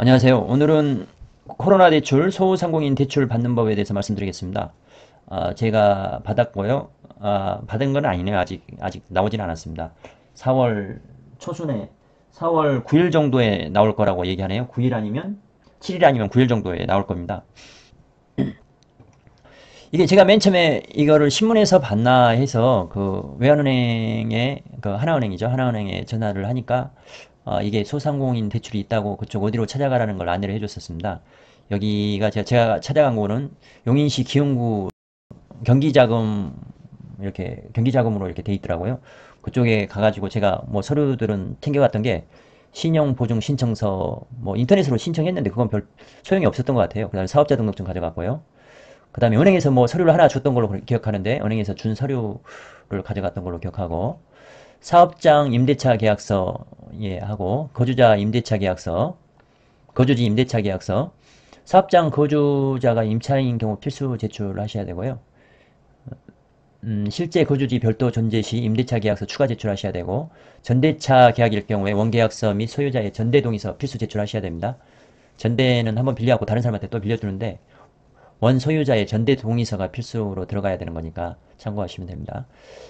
안녕하세요. 오늘은 코로나 대출, 소상공인 대출 받는 법에 대해서 말씀드리겠습니다. 제가 받았고요. 받은 건 아니네요. 아직 나오진 않았습니다. 4월 초순에, 4월 9일 정도에 나올 거라고 얘기하네요. 9일 아니면, 7일 아니면 9일 정도에 나올 겁니다. 이게 제가 맨 처음에 이거를 신문에서 봤나 해서 그 외환은행에, 그 하나은행이죠. 하나은행에 전화를 하니까 이게 소상공인 대출이 있다고 그쪽 어디로 찾아가라는 걸 안내를 해줬었습니다. 여기가 제가 찾아간 곳은 용인시 기흥구 경기자금 이렇게 경기자금으로 이렇게 돼 있더라고요. 그쪽에 가가지고 제가 뭐 서류들은 챙겨갔던 게 신용보증 신청서 뭐 인터넷으로 신청했는데 그건 별 소용이 없었던 것 같아요. 그다음에 사업자 등록증 가져갔고요. 그 다음에 은행에서 뭐 서류를 하나 줬던 걸로 기억하는데 은행에서 준 서류를 가져갔던 걸로 기억하고 사업장 임대차 계약서 예 하고 거주자 임대차 계약서 거주지 임대차 계약서 사업장 거주자가 임차인인 경우 필수 제출하셔야 되고요. 실제 거주지 별도 존재 시 임대차 계약서 추가 제출하셔야 되고 전대차 계약일 경우에 원계약서 및 소유자의 전대 동의서 필수 제출하셔야 됩니다. 전대는 한번 빌려갖고 다른 사람한테 또 빌려주는데 원 소유자의 전대 동의서가 필수로 들어가야 되는 거니까 참고하시면 됩니다.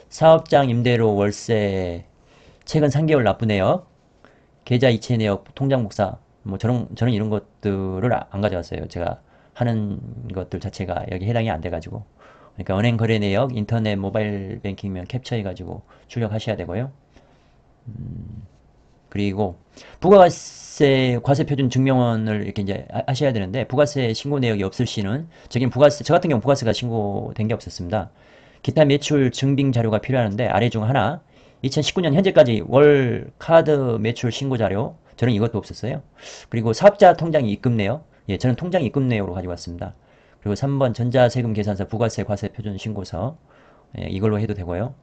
사업장 임대료 월세 최근 3개월 납부내역 계좌 이체 내역 통장 복사 뭐 저는 이런 것들을 안 가져왔어요. 제가 하는 것들 자체가 여기 해당이 안 돼가지고 그러니까 은행 거래 내역 인터넷 모바일 뱅킹면 캡처해가지고 출력하셔야 되고요. 그리고 부가세 과세 표준 증명원을 이렇게 이제 하셔야 되는데 부가세 신고 내역이 없을 시는 저긴 부가세 저 같은 경우 부가세가 신고된 게 없었습니다. 기타 매출 증빙 자료가 필요하는데 아래 중 하나 2019년 현재까지 월 카드 매출 신고 자료 저는 이것도 없었어요. 그리고 사업자 통장 입금 내역 예 저는 통장 입금 내역으로 가지고 왔습니다. 그리고 3번 전자세금 계산서 부가세 과세 표준 신고서 예, 이걸로 해도 되고요.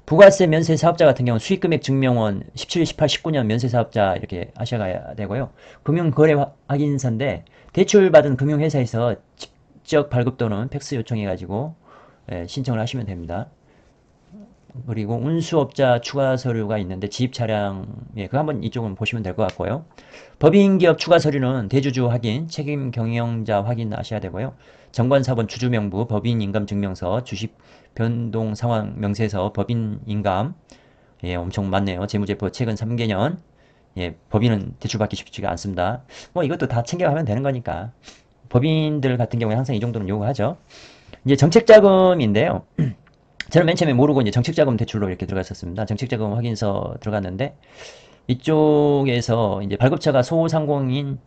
부가세 면세 사업자 같은 경우는 수익금액 증명원 17, 18, 19년 면세 사업자 이렇게 하셔야 되고요. 금융거래 확인서인데 대출받은 금융회사에서 직접 발급 또는 팩스 요청해가지고 예, 신청을 하시면 됩니다. 그리고 운수업자 추가 서류가 있는데 지입 차량 예, 그 한번 이쪽은 보시면 될 것 같고요. 법인기업 추가 서류는 대주주 확인, 책임 경영자 확인하셔야 되고요. 정관사본 주주명부, 법인인감증명서, 주식 변동 상황 명세서, 법인인감 예, 엄청 많네요. 재무제표 최근 3개년 예, 법인은 대출받기 쉽지가 않습니다. 뭐 이것도 다 챙겨가면 되는 거니까 법인들 같은 경우에 항상 이 정도는 요구하죠. 이제 정책자금인데요. 저는 맨 처음에 모르고 이제 정책자금 대출로 이렇게 들어갔었습니다. 정책자금 확인서 들어갔는데 이쪽에서 이제 발급처가 소상공인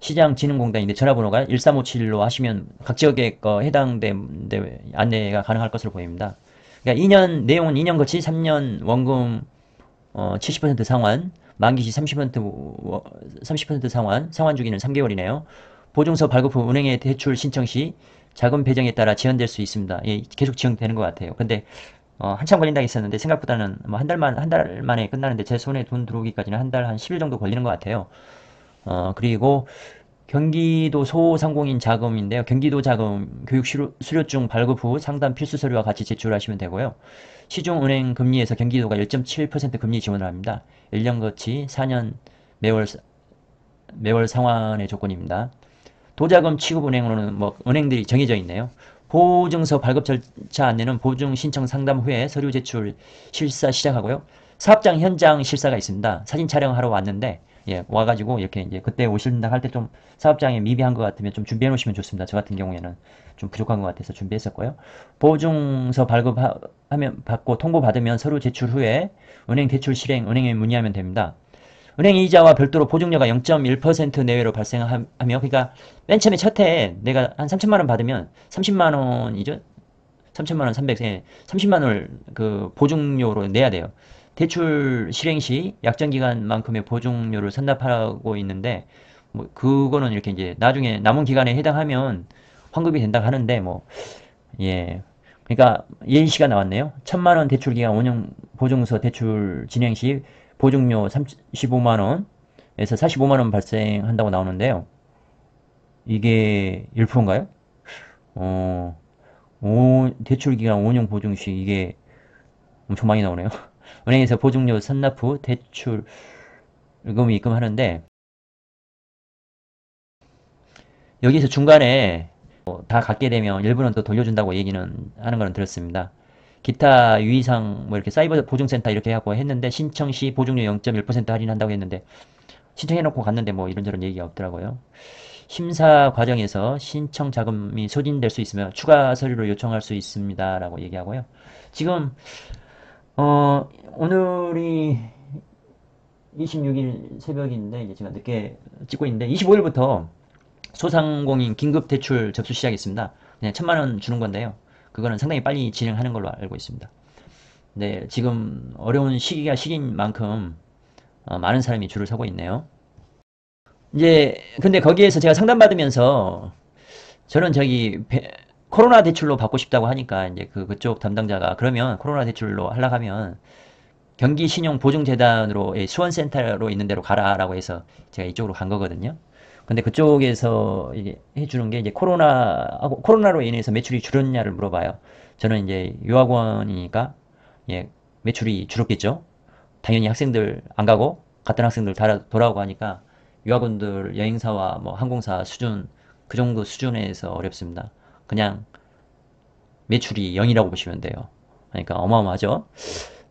시장진흥공단인데 전화번호가 1357로 하시면 각 지역에 해당된 안내가 가능할 것으로 보입니다. 그러니까 2년 내용은 2년 거치 3년 원금 70% 상환 만기 시 30% 상환 주기는 3개월이네요. 보증서 발급 후 은행에 대출 신청 시 자금 배정에 따라 지연될 수 있습니다. 예, 계속 지연되는 것 같아요. 근데 한참 걸린다고 했었는데 생각보다는 뭐 한 달 만에 끝나는데 제 손에 돈 들어오기까지는 한 달 한 10일 정도 걸리는 것 같아요. 그리고 경기도 소상공인 자금인데요. 경기도 자금 교육 수료증 발급 후 상담 필수 서류와 같이 제출하시면 되고요. 시중은행 금리에서 경기도가 1.7% 금리 지원을 합니다. 1년 거치 4년 매월 상환의 조건입니다. 도자금 취급 은행으로는 뭐 은행들이 정해져 있네요. 보증서 발급 절차 안내는 보증 신청 상담 후에 서류 제출 실사 시작하고요. 사업장 현장 실사가 있습니다. 사진 촬영하러 왔는데 예, 와가지고 이렇게 이제 그때 오신다 할 때 좀 사업장에 미비한 것 같으면 좀 준비해 놓으시면 좋습니다. 저 같은 경우에는 좀 부족한 것 같아서 준비했었고요. 보증서 발급하면 받고 통보 받으면 서류 제출 후에 은행 대출 실행 은행에 문의하면 됩니다. 은행 이자와 별도로 보증료가 0.1% 내외로 발생하며 그러니까 맨 처음에 첫 해에 내가 한 3천만 원 받으면 30만 원이죠. 3천만 원 300, 예, 30만 원을 그 보증료로 내야 돼요. 대출 실행 시 약정 기간만큼의 보증료를 선납하고 있는데 뭐 그거는 이렇게 이제 나중에 남은 기간에 해당하면 환급이 된다고 하는데 뭐 예. 그러니까 예시가 나왔네요. 1,000만 원 대출 기간 운용 보증서 대출 진행 시 보증료 35만 원에서 45만 원 발생한다고 나오는데요. 이게 1%인가요? 어, 대출 기간 운용 보증 시 이게 엄청 많이 나오네요. 은행에서 보증료 선납 후 대출금이 입금하는데 여기서 중간에 다 갖게 되면 일부는 또 돌려준다고 얘기는 하는 거는 들었습니다. 기타 유의사항 뭐 이렇게 사이버 보증센터 이렇게 하고 했는데 신청 시 보증료 0.1% 할인한다고 했는데 신청해놓고 갔는데 뭐 이런저런 얘기가 없더라고요. 심사 과정에서 신청 자금이 소진될 수 있으며 추가 서류를 요청할 수 있습니다라고 얘기하고요. 지금 오늘이 26일 새벽인데 이제 제가 늦게 찍고 있는데 25일부터 소상공인 긴급 대출 접수 시작했습니다. 그냥 1,000만 원 주는 건데요. 그거는 상당히 빨리 진행하는 걸로 알고 있습니다. 네, 지금 어려운 시기가 시기인 만큼 많은 사람이 줄을 서고 있네요. 이제 근데 거기에서 제가 상담받으면서 저는 코로나 대출로 받고 싶다고 하니까 이제 그쪽 담당자가 그러면 코로나 대출로 하려고 하면 경기신용보증재단으로 수원센터로 있는 데로 가라라고 해서 제가 이쪽으로 간 거거든요. 근데 그쪽에서 이게 해주는 게 이제 코로나로 인해서 매출이 줄었냐를 물어봐요. 저는 이제 유학원이니까 예, 매출이 줄었겠죠. 당연히 학생들 안 가고 갔던 학생들 다 돌아오고 하니까 유학원들 여행사와 뭐 항공사 수준 그 정도 수준에서 어렵습니다. 그냥 매출이 0이라고 보시면 돼요. 그러니까 어마어마하죠.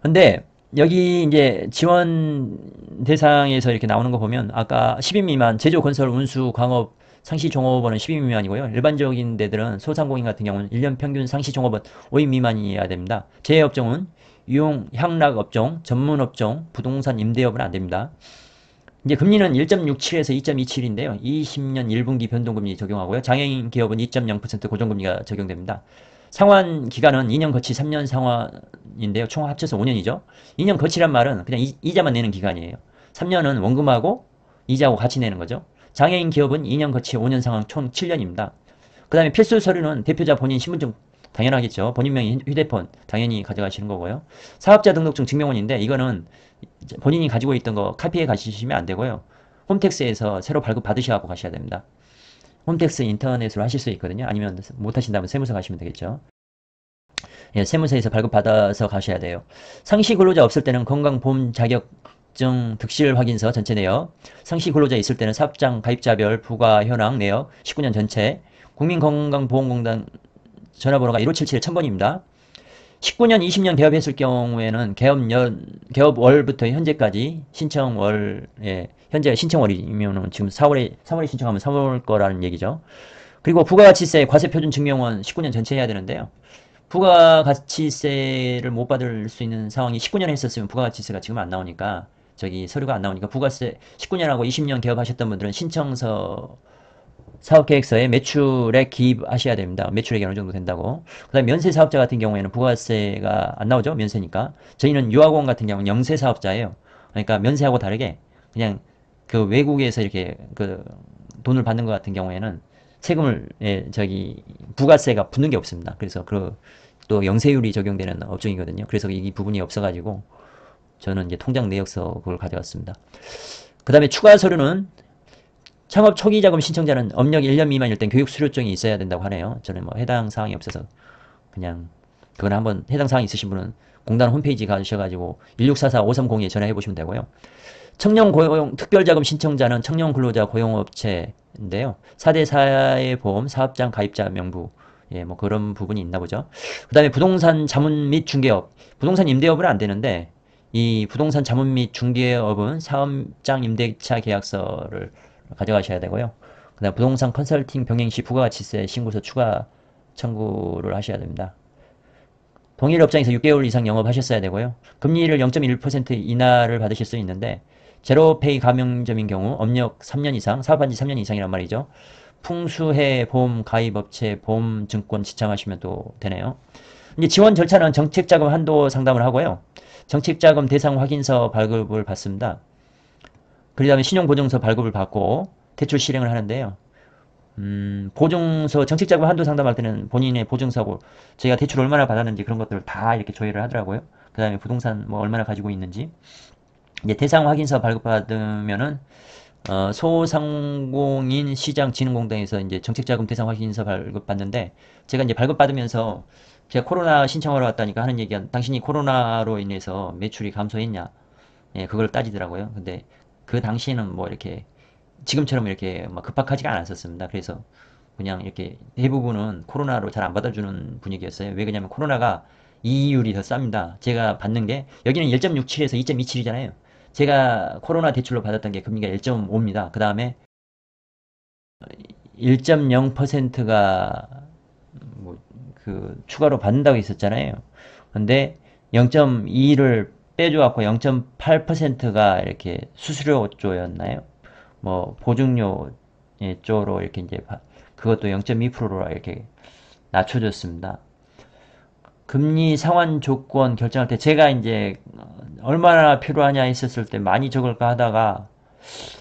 근데 여기 이제 지원 대상에서 이렇게 나오는 거 보면 아까 10인 미만 제조 건설 운수 광업 상시 종업원은 10인 미만이고요. 일반적인 데들은 소상공인 같은 경우는 1년 평균 상시 종업원 5인 미만이어야 됩니다. 제외업종은 유용 향락 업종, 전문 업종, 부동산 임대업은 안 됩니다. 이제 금리는 1.67에서 2.27인데요. 20년 1분기 변동금리 적용하고요. 장애인 기업은 2.0% 고정금리가 적용됩니다. 상환 기간은 2년 거치 3년 상환인데요. 총 합쳐서 5년이죠. 2년 거치란 말은 그냥 이자만 내는 기간이에요. 3년은 원금하고 이자하고 같이 내는 거죠. 장애인 기업은 2년 거치 5년 상환 총 7년입니다. 그 다음에 필수 서류는 대표자 본인 신분증 당연하겠죠. 본인 명의 휴대폰 당연히 가져가시는 거고요. 사업자 등록증 증명원인데 이거는 본인이 가지고 있던 거 카피해 가시면 안 되고요. 홈택스에서 새로 발급 받으셔야 가셔야 됩니다. 홈택스 인터넷으로 하실 수 있거든요. 아니면 못 하신다면 세무서 가시면 되겠죠. 예, 세무서에서 발급받아서 가셔야 돼요. 상시 근로자 없을 때는 건강보험 자격증 득실 확인서 전체 내역, 상시 근로자 있을 때는 사업장 가입자별 부가 현황 내역 19년 전체, 국민건강보험공단 전화번호가 1577-1000번입니다. 19년, 20년 개업했을 경우에는 개업월부터 현재까지 신청월, 예, 현재 신청월이면은 지금 3월에 신청하면 3월 거라는 얘기죠. 그리고 부가가치세 과세표준 증명원 19년 전체 해야 되는데요. 부가가치세를 못 받을 수 있는 상황이 19년 했었으면 부가가치세가 지금 안 나오니까 서류가 안 나오니까 부가세 19년하고 20년 개업하셨던 분들은 신청서 사업계획서에 매출액 기입하셔야 됩니다. 매출액이 어느 정도 된다고. 그 다음에 면세 사업자 같은 경우에는 부가세가 안 나오죠. 면세니까. 저희는 유학원 같은 경우는 영세 사업자예요. 그러니까 면세하고 다르게 그냥 그 외국에서 이렇게 그 돈을 받는 것 같은 경우에는 세금을 부가세가 붙는 게 없습니다. 그래서 또 영세율이 적용되는 업종이거든요. 그래서 이 부분이 없어가지고 저는 이제 통장 내역서 그걸 가져왔습니다. 그 다음에 추가 서류는 창업 초기 자금 신청자는 업력 1년 미만일 땐 교육 수료증이 있어야 된다고 하네요. 저는 뭐 해당 사항이 없어서 그냥 그건 한번 해당 사항 있으신 분은 공단 홈페이지 가셔가지고 1644-530에 전화해 보시면 되고요. 청년 고용 특별자금 신청자는 청년 근로자 고용업체인데요. 4대 사회보험 사업장 가입자 명부 예, 뭐 그런 부분이 있나 보죠. 그 다음에 부동산 자문 및 중개업 부동산 임대업은 안 되는데 이 부동산 자문 및 중개업은 사업장 임대차 계약서를 가져가셔야 되고요. 그 다음 부동산 컨설팅 병행 시 부가가치세 신고서 추가 청구를 하셔야 됩니다. 동일 업장에서 6개월 이상 영업하셨어야 되고요. 금리를 0.1% 인하를 받으실 수 있는데 제로페이 가맹점인 경우 업력 3년 이상, 사업한 지 3년 이상이란 말이죠. 풍수해 보험 가입업체 보험증권 지참하시면 또 되네요. 이제 지원 절차는 정책자금 한도 상담을 하고요. 정책자금 대상 확인서 발급을 받습니다. 그 다음에 신용보증서 발급을 받고 대출 실행을 하는데요. 보증서, 정책자금 한도 상담할 때는 본인의 보증서고 저희가 대출 얼마나 받았는지 그런 것들을 다 이렇게 조회를 하더라고요. 그 다음에 부동산 뭐 얼마나 가지고 있는지. 이제 대상 확인서 발급받으면은 소상공인 시장진흥공단에서 이제 정책자금 대상 확인서 발급받는데 제가 이제 발급받으면서 제가 코로나 신청하러 왔다니까 하는 얘기가 당신이 코로나로 인해서 매출이 감소했냐 예, 그걸 따지더라고요. 근데 그 당시에는 뭐 이렇게 지금처럼 이렇게 막 급박하지가 않았었습니다. 그래서 그냥 이렇게 대부분은 코로나로 잘 안 받아주는 분위기였어요. 왜 그러냐면 코로나가 이율이 더 쌉니다. 제가 받는 게 여기는 1.67에서 2.27이잖아요. 제가 코로나 대출로 받았던 게 금리가 1.5입니다. 그 다음에 1.0%가 뭐 그 추가로 받는다고 했었잖아요. 근데 0.2를 빼줘갖고 0.8%가 이렇게 수수료 쪽이었나요? 뭐 보증료 쪽으로 이렇게 이제 그것도 0.2%로 이렇게 낮춰줬습니다. 금리 상환 조건 결정할 때 제가 이제 얼마나 필요하냐 했었을 때 많이 적을까 하다가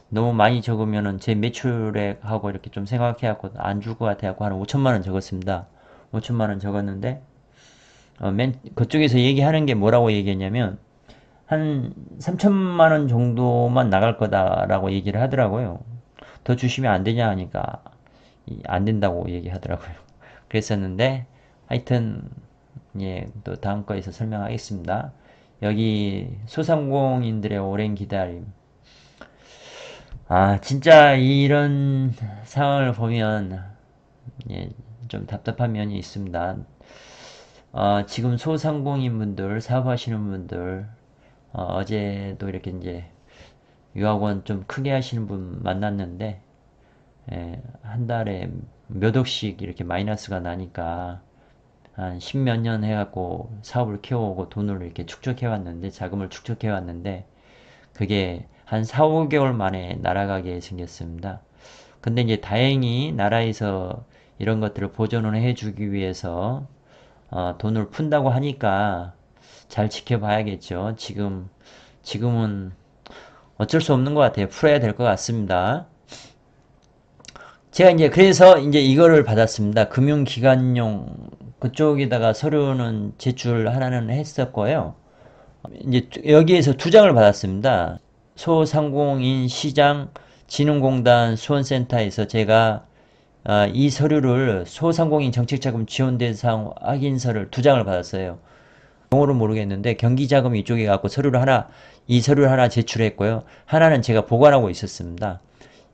너무 많이 적으면은 제 매출액하고 이렇게 좀 생각해갖고 안 줄 것 같아갖고 한 5천만 원 적었습니다. 5천만 원 적었는데 그쪽에서 얘기하는 게 뭐라고 얘기했냐면 한 3천만 원 정도만 나갈 거다라고 얘기를 하더라고요. 더 주시면 안 되냐 하니까 안 된다고 얘기하더라고요. 그랬었는데 하여튼 예, 또 다음 거에서 설명하겠습니다. 여기 소상공인들의 오랜 기다림. 아, 진짜 이런 상황을 보면 예, 좀 답답한 면이 있습니다. 지금 소상공인 분들, 사업하시는 분들, 어제도 이렇게 이제 유학원 좀 크게 하시는 분 만났는데, 예, 한 달에 몇 억씩 이렇게 마이너스가 나니까 한 십몇 년 해갖고 사업을 키워오고 돈을 이렇게 축적해왔는데, 자금을 축적해왔는데, 그게 한 4, 5개월 만에 날아가게 생겼습니다. 근데 이제 다행히 나라에서 이런 것들을 보존을 해주기 위해서 돈을 푼다고 하니까 잘 지켜봐야겠죠. 지금은 어쩔 수 없는 것 같아요. 풀어야 될 것 같습니다. 제가 이제 그래서 이제 이거를 받았습니다. 금융기관용 그쪽에다가 서류는 제출 하나는 했었고요. 이제 여기에서 두 장을 받았습니다. 소상공인 시장 진흥공단 수원센터에서 제가 이 서류를 소상공인 정책자금 지원 대상 확인서를 두 장을 받았어요. 용어는 모르겠는데 경기자금 이쪽에 갖고 이 서류를 하나 제출했고요. 하나는 제가 보관하고 있었습니다.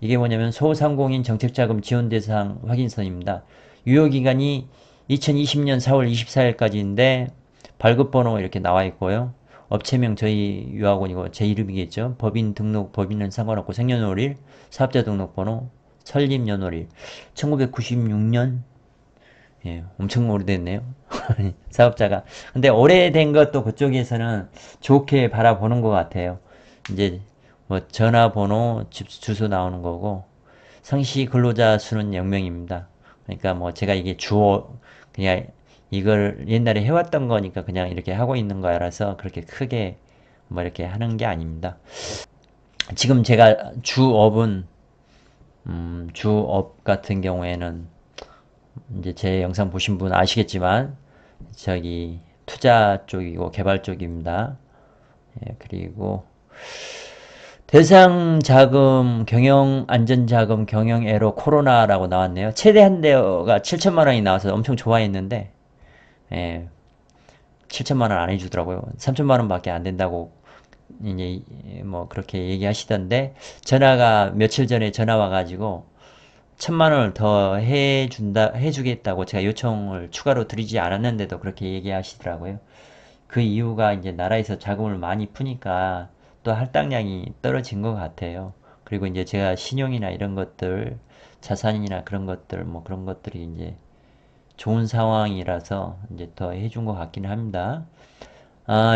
이게 뭐냐면 소상공인 정책자금 지원 대상 확인서입니다. 유효기간이 2020년 4월 24일까지인데 발급번호 이렇게 나와 있고요. 업체명 저희 유학원이고 제 이름이겠죠. 법인 등록 법인은 상관없고 생년월일, 사업자 등록번호, 설립연월일 1996년 예, 엄청 오래됐네요. 사업자가. 근데 오래된 것도 그쪽에서는 좋게 바라보는 것 같아요. 이제 뭐 전화번호, 집 주소 나오는 거고 상시 근로자 수는 0명입니다. 그러니까 뭐 제가 이게 주어 그냥 이걸 옛날에 해왔던 거니까 그냥 이렇게 하고 있는 거라서 그렇게 크게 뭐 이렇게 하는 게 아닙니다. 지금 제가 주업 같은 경우에는 이제 제 영상 보신 분 아시겠지만 저기 투자 쪽이고 개발 쪽입니다. 예, 그리고 대상 자금, 경영 안전 자금, 경영 애로 코로나라고 나왔네요. 최대 한 대가 7천만 원이 나와서 엄청 좋아했는데 예, 7천만 원 안 해주더라고요. 3천만 원밖에 안 된다고 이제 뭐 그렇게 얘기하시던데 전화가 며칠 전에 전화 와가지고 1천만 원을 더 해주겠다고 제가 요청을 추가로 드리지 않았는데도 그렇게 얘기하시더라고요. 그 이유가 이제 나라에서 자금을 많이 푸니까 또 할당량이 떨어진 것 같아요. 그리고 이제 제가 신용이나 이런 것들, 자산이나 그런 것들, 뭐 그런 것들이 이제 좋은 상황이라서 이제 더 해준 것 같기는 합니다.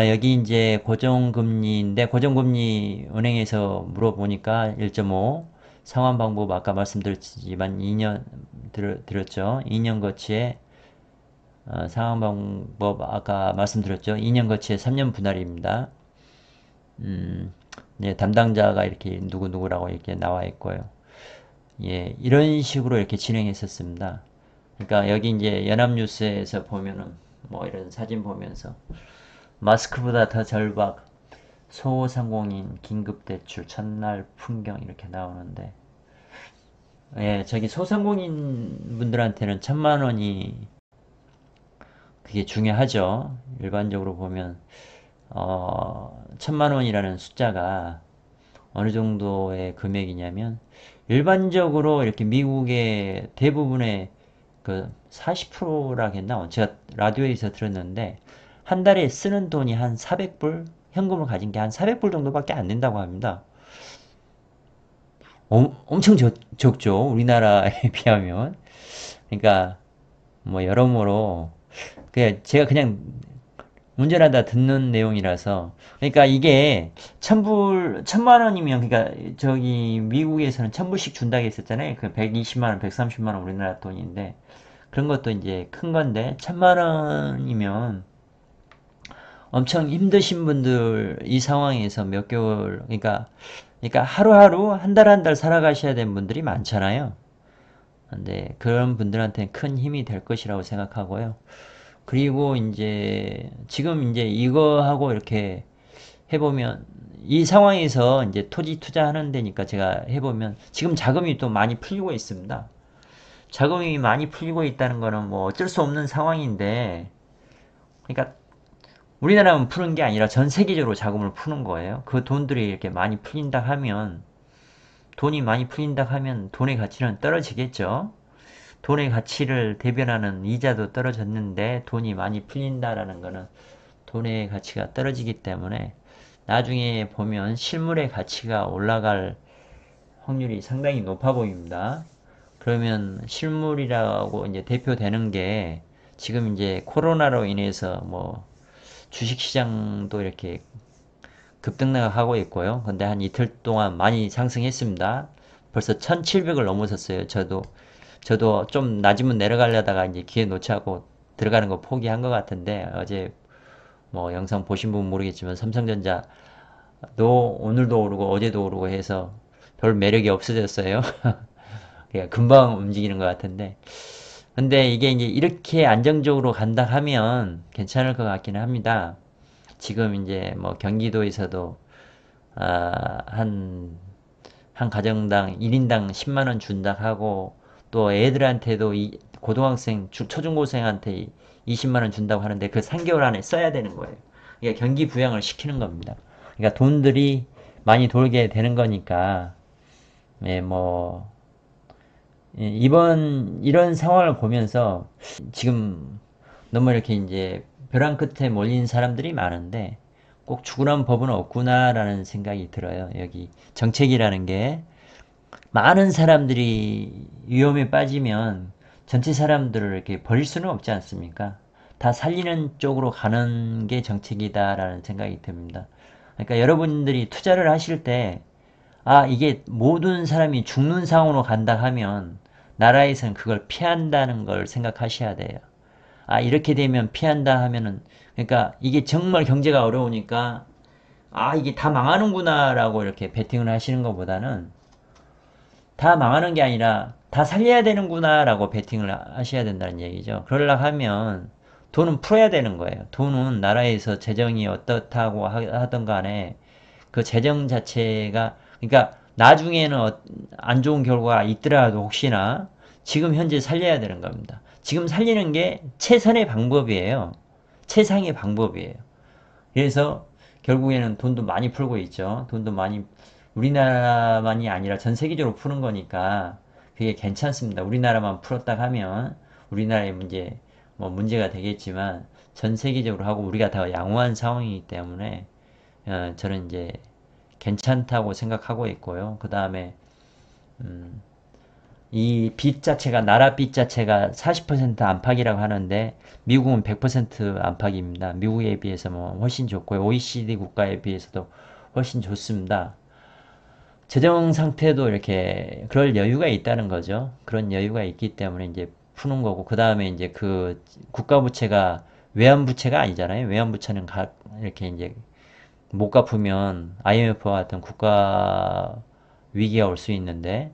여기 이제 고정금리인데, 고정금리 은행에서 물어보니까 1.5, 상환 방법 아까 말씀드렸지만 2년, 드렸죠. 2년 거치에, 상환 방법 아까 말씀드렸죠. 2년 거치에 3년 분할입니다. 네, 담당자가 이렇게 누구누구라고 이렇게 나와 있고요. 예, 이런 식으로 이렇게 진행했었습니다. 그러니까 여기 이제 연합뉴스에서 보면은 뭐 이런 사진 보면서 마스크보다 더 절박 소상공인 긴급대출 첫날 풍경 이렇게 나오는데 예, 저기 소상공인 분들한테는 1,000만 원이 그게 중요하죠. 일반적으로 보면 1,000만 원이라는 숫자가 어느 정도의 금액이냐면 일반적으로 이렇게 미국의 대부분의 그 40%라 했나? 제가 라디오에서 들었는데 한 달에 쓰는 돈이 한 400불? 현금을 가진 게 한 400불 정도밖에 안 된다고 합니다. 엄청 적죠. 우리나라에 비하면. 그러니까 뭐 여러모로 제가 그냥 운전하다 듣는 내용이라서 그러니까 이게 천만 원이면 그러니까 저기 미국에서는 1000불씩 준다고 했었잖아요. 그 120만 원, 130만 원 우리나라 돈인데 그런 것도 이제 큰 건데 1000만 원이면 엄청 힘드신 분들 이 상황에서 몇 개월 그러니까 하루하루 한 달 한 달 살아가셔야 되는 분들이 많잖아요. 근데 그런 분들한테는 큰 힘이 될 것이라고 생각하고요. 그리고 이제 지금 이제 이거 하고 이렇게 해보면 이 상황에서 이제 토지 투자하는 데니까 제가 해보면 지금 자금이 또 많이 풀리고 있습니다. 자금이 많이 풀리고 있다는 거는 뭐 어쩔 수 없는 상황인데 그러니까 우리나라만 푸는 게 아니라 전 세계적으로 자금을 푸는 거예요. 그 돈들이 이렇게 많이 풀린다 하면 돈이 많이 풀린다 하면 돈의 가치는 떨어지겠죠. 돈의 가치를 대변하는 이자도 떨어졌는데 돈이 많이 풀린다라는 거는 돈의 가치가 떨어지기 때문에 나중에 보면 실물의 가치가 올라갈 확률이 상당히 높아 보입니다. 그러면 실물이라고 이제 대표되는 게 지금 이제 코로나로 인해서 뭐 주식시장도 이렇게 급등락하고 있고요. 근데 한 이틀 동안 많이 상승했습니다. 벌써 1700을 넘어섰어요. 저도 좀 낮으면 내려가려다가 이제 기회 놓치고 들어가는 거 포기한 것 같은데 어제 뭐 영상 보신 분 모르겠지만 삼성전자도 오늘도 오르고 어제도 오르고 해서 별 매력이 없어졌어요. 그냥 금방 움직이는 것 같은데 근데 이게 이제 이렇게 안정적으로 간다 하면 괜찮을 것 같기는 합니다. 지금 이제 뭐 경기도에서도 한 가정당 1인당 10만 원 준다 하고 또 애들한테도 고등학생, 초중고생한테 20만 원 준다고 하는데 그 3개월 안에 써야 되는 거예요. 그러니까 경기 부양을 시키는 겁니다. 그러니까 돈들이 많이 돌게 되는 거니까 예, 뭐 이번 이런 상황을 보면서 지금 너무 이렇게 이제 벼랑 끝에 몰린 사람들이 많은데 꼭 죽으라는 법은 없구나라는 생각이 들어요. 여기 정책이라는 게 많은 사람들이 위험에 빠지면 전체 사람들을 이렇게 버릴 수는 없지 않습니까? 다 살리는 쪽으로 가는 게 정책이다라는 생각이 듭니다. 그러니까 여러분들이 투자를 하실 때, 이게 모든 사람이 죽는 상황으로 간다 하면 나라에서는 그걸 피한다는 걸 생각하셔야 돼요. 이렇게 되면 피한다 하면은, 그러니까 이게 정말 경제가 어려우니까, 이게 다 망하는구나라고 이렇게 베팅을 하시는 것보다는 다 망하는 게 아니라 다 살려야 되는구나 라고 베팅을 하셔야 된다는 얘기죠. 그러려고 하면 돈은 풀어야 되는 거예요. 돈은 나라에서 재정이 어떻다고 하던 간에 그 재정 자체가 그러니까 나중에는 안 좋은 결과가 있더라도 혹시나 지금 현재 살려야 되는 겁니다. 지금 살리는 게 최선의 방법이에요. 최상의 방법이에요. 그래서 결국에는 돈도 많이 풀고 있죠. 돈도 많이 우리나라만이 아니라 전 세계적으로 푸는 거니까 그게 괜찮습니다. 우리나라만 풀었다 하면 우리나라의 문제가 되겠지만 전 세계적으로 하고 우리가 더 양호한 상황이기 때문에 저는 이제 괜찮다고 생각하고 있고요. 그 다음에 이 빚 자체가 나라 빚 자체가 40% 안팎이라고 하는데 미국은 100% 안팎입니다. 미국에 비해서 뭐 훨씬 좋고요. OECD 국가에 비해서도 훨씬 좋습니다. 재정 상태도 이렇게 그럴 여유가 있다는 거죠. 그런 여유가 있기 때문에 이제 푸는 거고 그 다음에 이제 그 국가 부채가 외환 부채가 아니잖아요. 외환 부채는 이렇게 이제 못 갚으면 IMF와 같은 국가 위기가 올 수 있는데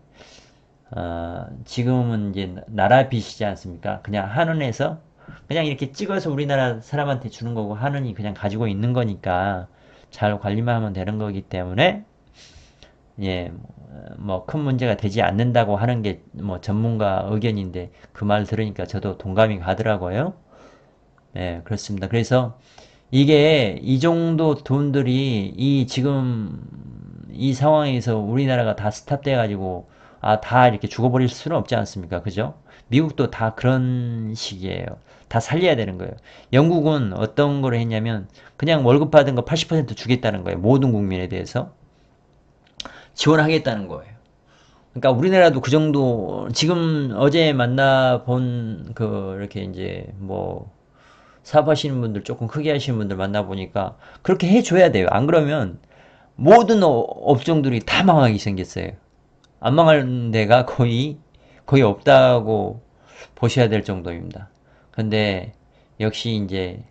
지금은 이제 나라 빚이지 않습니까? 그냥 한은에서 그냥 이렇게 찍어서 우리나라 사람한테 주는 거고 한은이 그냥 가지고 있는 거니까 잘 관리만 하면 되는 거기 때문에 예, 뭐 큰 문제가 되지 않는다고 하는 게 뭐 전문가 의견인데 그 말 들으니까 저도 동감이 가더라고요. 예, 그렇습니다. 그래서 이게 이 정도 돈들이 이 지금 이 상황에서 우리나라가 다 스탑돼 가지고 다 이렇게 죽어버릴 수는 없지 않습니까? 그죠? 미국도 다 그런 식이에요. 다 살려야 되는 거예요. 영국은 어떤 걸 했냐면 그냥 월급 받은 거 80% 주겠다는 거예요. 모든 국민에 대해서 지원하겠다는 거예요. 그러니까 우리나라도 그 정도 지금 어제 만나본 그 이렇게 이제 뭐 사업하시는 분들 조금 크게 하시는 분들 만나보니까 그렇게 해줘야 돼요. 안 그러면 모든 업종들이 다 망하게 생겼어요. 안 망할 데가 거의 없다고 보셔야 될 정도입니다. 근데 역시 이제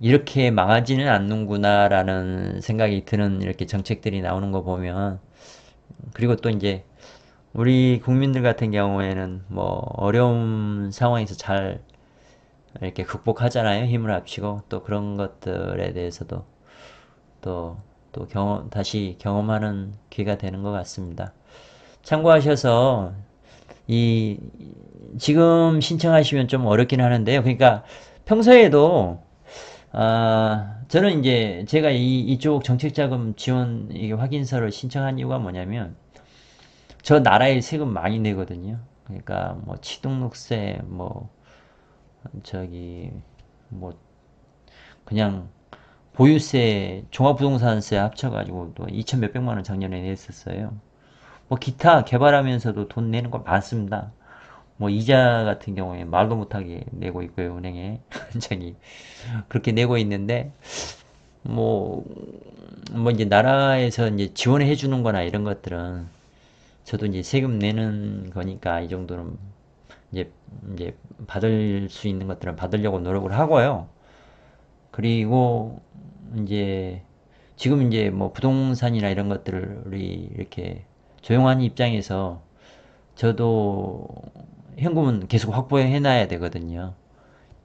이렇게 망하지는 않는구나라는 생각이 드는 이렇게 정책들이 나오는 거 보면 그리고 또 이제 우리 국민들 같은 경우에는 뭐 어려운 상황에서 잘 이렇게 극복하잖아요. 힘을 합치고 또 그런 것들에 대해서도 또 다시 경험하는 기회가 되는 것 같습니다. 참고하셔서 이 지금 신청하시면 좀 어렵긴 하는데요. 그러니까 평소에도 저는 이제 제가 이쪽 정책자금 지원 이게 확인서를 신청한 이유가 뭐냐면 저 나라에 세금 많이 내거든요. 그러니까 뭐 취등록세 뭐 저기 뭐 그냥 보유세 종합부동산세 합쳐가지고 또 2천 몇백만 원 작년에 냈었어요. 뭐 기타 개발하면서도 돈 내는 거 많습니다. 뭐 이자 같은 경우에 말도 못하게 내고 있고요, 은행에. 저기 그렇게 내고 있는데 뭐 이제 나라에서 이제 지원해 주는 거나 이런 것들은 저도 이제 세금 내는 거니까 이 정도는 이제 받을 수 있는 것들은 받으려고 노력을 하고요. 그리고 이제 지금 이제 뭐 부동산이나 이런 것들이 이렇게 조용한 입장에서 저도 현금은 계속 확보해 놔야 되거든요.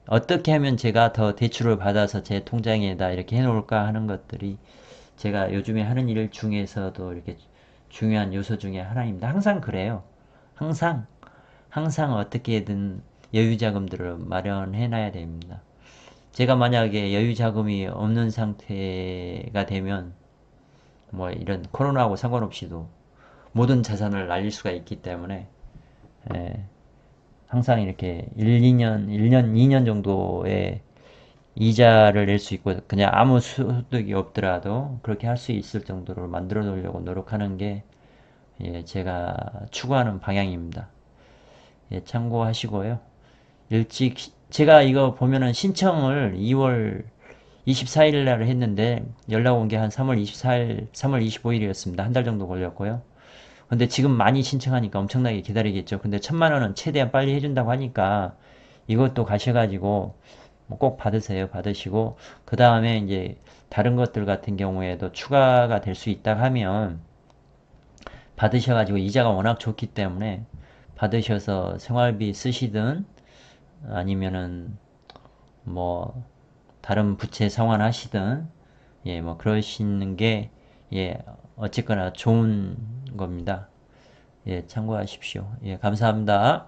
어떻게 하면 제가 더 대출을 받아서 제 통장에다 이렇게 해 놓을까 하는 것들이 제가 요즘에 하는 일 중에서도 이렇게 중요한 요소 중에 하나입니다. 항상 그래요. 항상 어떻게든 여유 자금들을 마련해 놔야 됩니다. 제가 만약에 여유 자금이 없는 상태가 되면 뭐 이런 코로나하고 상관없이도 모든 자산을 날릴 수가 있기 때문에 예, 항상 이렇게 1년, 2년 정도의 이자를 낼 수 있고 그냥 아무 소득이 없더라도 그렇게 할 수 있을 정도로 만들어 놓으려고 노력하는 게 제가 추구하는 방향입니다. 참고하시고요. 일찍 제가 이거 보면은 신청을 2월 24일 날 했는데 연락 온 게 한 3월 24일, 3월 25일이었습니다. 한 달 정도 걸렸고요. 근데 지금 많이 신청하니까 엄청나게 기다리겠죠. 근데 1,000만 원은 최대한 빨리 해준다고 하니까 이것도 가셔가지고 뭐꼭 받으세요. 받으시고 그 다음에 이제 다른 것들 같은 경우에도 추가가 될 수 있다 하면 받으셔가지고 이자가 워낙 좋기 때문에 받으셔서 생활비 쓰시든 아니면은 뭐 다른 부채 상환하시든 뭐 그러시는 게 어쨌거나 좋은 겁니다. 참고하십시오. 감사합니다.